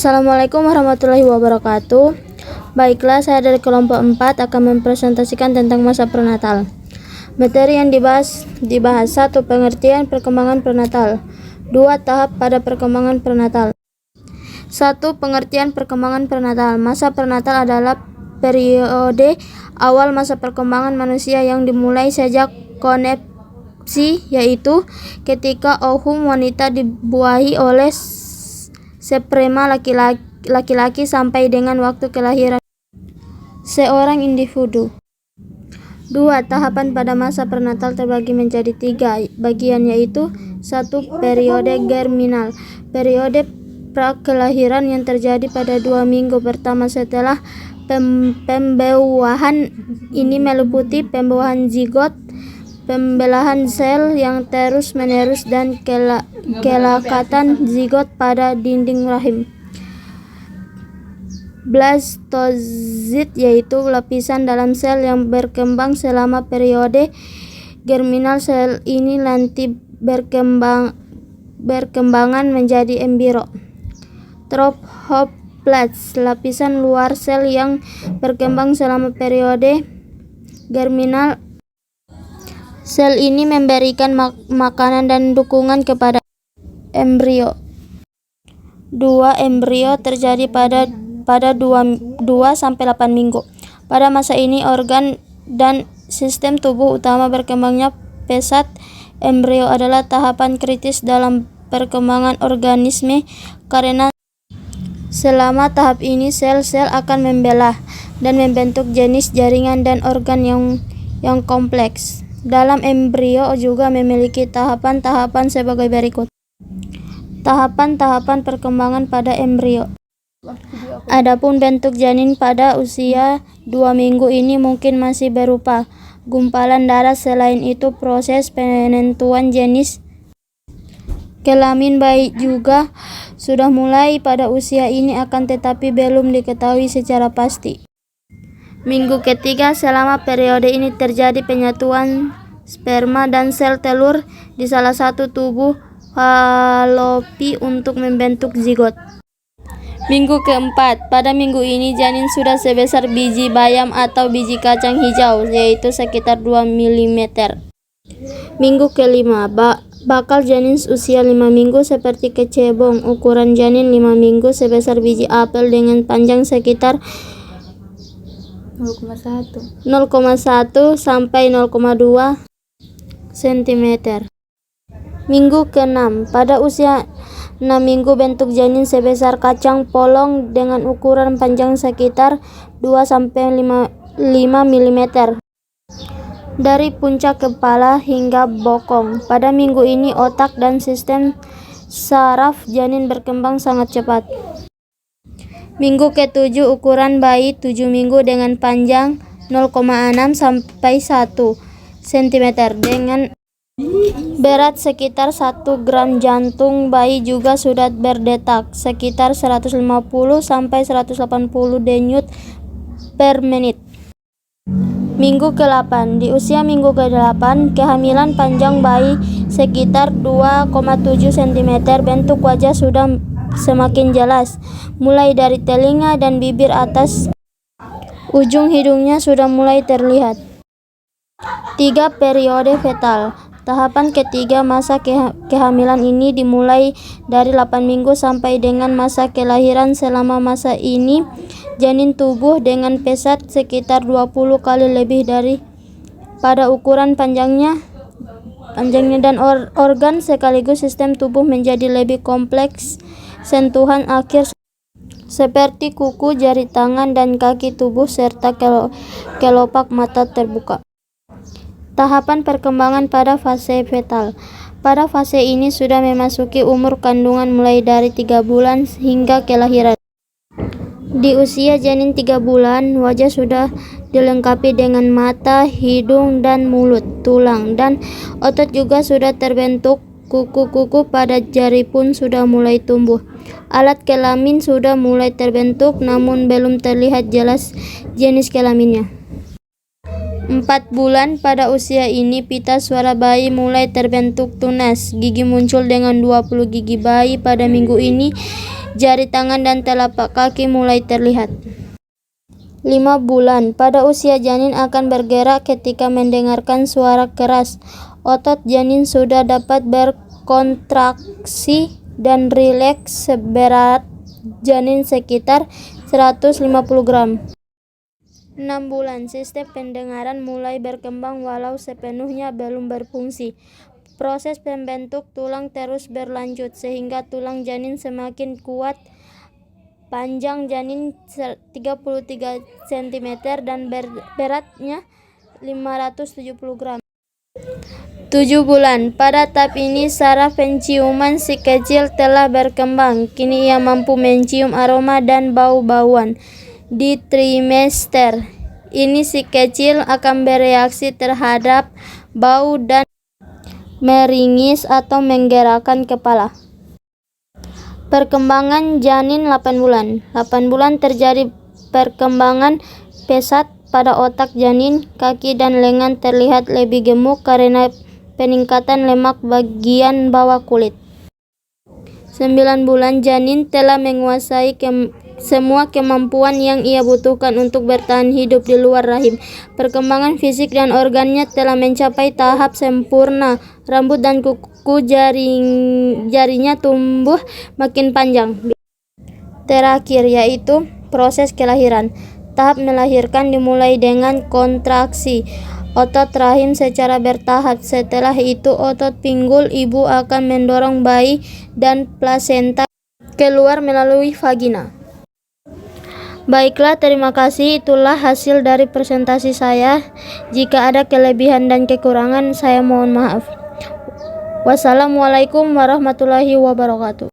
Assalamualaikum warahmatullahi wabarakatuh. Baiklah, saya dari kelompok 4 akan mempresentasikan tentang masa prenatal. Materi yang dibahas 1. Pengertian perkembangan prenatal. 2. Tahap pada perkembangan prenatal. 1. Pengertian perkembangan prenatal. Masa prenatal adalah periode awal masa perkembangan manusia yang dimulai sejak koncepsi, yaitu ketika ovum wanita dibuahi oleh sperma laki-laki sampai dengan waktu kelahiran seorang individu. 2. Tahapan pada masa prenatal terbagi menjadi 3 bagian, yaitu 1. Periode germinal. Periode prakelahiran yang terjadi pada 2 minggu pertama setelah pembuahan. Ini meliputi pembuahan zigot, pembelahan sel yang terus-menerus, dan kelekatan zigot pada dinding rahim. Blastosit, yaitu lapisan dalam sel yang berkembang selama periode germinal. Sel ini nanti berkembangan menjadi embrio. Trophoblast, lapisan luar sel yang berkembang selama periode germinal. Sel ini memberikan makanan dan dukungan kepada embrio. 2. Embrio terjadi pada 2-8 minggu. Pada masa ini organ dan sistem tubuh utama berkembangnya pesat. Embrio adalah tahapan kritis dalam perkembangan organisme karena selama tahap ini sel-sel akan membelah dan membentuk jenis jaringan dan organ yang kompleks. Dalam embrio juga memiliki tahapan-tahapan sebagai berikut. Tahapan-tahapan perkembangan pada embrio. Adapun bentuk janin pada usia 2 minggu ini mungkin masih berupa gumpalan darah. Selain itu, proses penentuan jenis kelamin bayi juga sudah mulai pada usia ini, akan tetapi belum diketahui secara pasti. Minggu ketiga. Selama periode ini terjadi penyatuan sperma dan sel telur di salah satu tubuh falopi untuk membentuk zigot. Minggu keempat. Pada minggu ini janin sudah sebesar biji bayam atau biji kacang hijau, yaitu sekitar 2 mm. Minggu kelima. Bakal janin usia 5 minggu seperti kecebong. Ukuran janin 5 minggu sebesar biji apel dengan panjang sekitar 0,1 sampai 0,2 cm. Minggu ke-6. Pada usia 6 minggu bentuk janin sebesar kacang polong dengan ukuran panjang sekitar 2 sampai 5 mm dari puncak kepala hingga bokong. Pada minggu ini otak dan sistem saraf janin berkembang sangat cepat. Minggu ke-7. Ukuran bayi 7 minggu dengan panjang 0,6 sampai 1 cm dengan berat sekitar 1 gram. Jantung bayi juga sudah berdetak sekitar 150 sampai 180 denyut per menit. Minggu ke-8. Di usia minggu ke-8, kehamilan panjang bayi sekitar 2,7 cm. Bentuk wajah sudah semakin jelas, mulai dari telinga dan bibir atas. Ujung hidungnya sudah mulai terlihat. 3. Periode fetal. Tahapan ketiga masa kehamilan ini dimulai dari 8 minggu sampai dengan masa kelahiran. Selama masa ini janin tumbuh dengan pesat sekitar 20 kali lebih dari pada ukuran panjangnya dan organ sekaligus sistem tubuh menjadi lebih kompleks. Sentuhan akhir seperti kuku, jari tangan, dan kaki tubuh serta kelopak mata terbuka. Tahapan perkembangan pada fase fetal. Pada fase ini sudah memasuki umur kandungan mulai dari 3 bulan hingga kelahiran. Di usia janin 3 bulan, wajah sudah dilengkapi dengan mata, hidung, dan mulut. Tulang dan otot juga sudah terbentuk. Kuku-kuku pada jari pun sudah mulai tumbuh. Alat kelamin sudah mulai terbentuk, namun belum terlihat jelas jenis kelaminnya. 4 bulan. Pada usia ini pita suara bayi mulai terbentuk tunas. Gigi muncul dengan 20 gigi bayi pada minggu ini. Jari tangan dan telapak kaki mulai terlihat. 5 bulan. Pada usia janin akan bergerak ketika mendengarkan suara keras. Otot janin sudah dapat berkontraksi dan rileks. Berat janin sekitar 150 gram. 6 bulan. Sistem pendengaran mulai berkembang walau sepenuhnya belum berfungsi. Proses pembentuk tulang terus berlanjut sehingga tulang janin semakin kuat. Panjang janin 33 cm dan beratnya 570 gram. 7 bulan. Pada tahap ini saraf penciuman si kecil telah berkembang. Kini ia mampu mencium aroma dan bau-bauan. Di trimester ini si kecil akan bereaksi terhadap bau dan meringis atau menggerakkan kepala. Perkembangan janin 8 bulan. 8 bulan terjadi perkembangan pesat pada otak janin. Kaki dan lengan terlihat lebih gemuk karena peningkatan lemak bagian bawah kulit. 9 bulan. Janin telah menguasai semua kemampuan yang ia butuhkan untuk bertahan hidup di luar rahim. Perkembangan fisik dan organnya telah mencapai tahap sempurna. Rambut dan kuku jarinya tumbuh makin panjang. Terakhir yaitu proses kelahiran. Tahap melahirkan dimulai dengan kontraksi otot rahim secara bertahap. Setelah itu otot pinggul ibu akan mendorong bayi dan plasenta keluar melalui vagina. Baiklah, terima kasih. Itulah hasil dari presentasi saya. Jika ada kelebihan dan kekurangan, saya mohon maaf. Wassalamualaikum warahmatullahi wabarakatuh.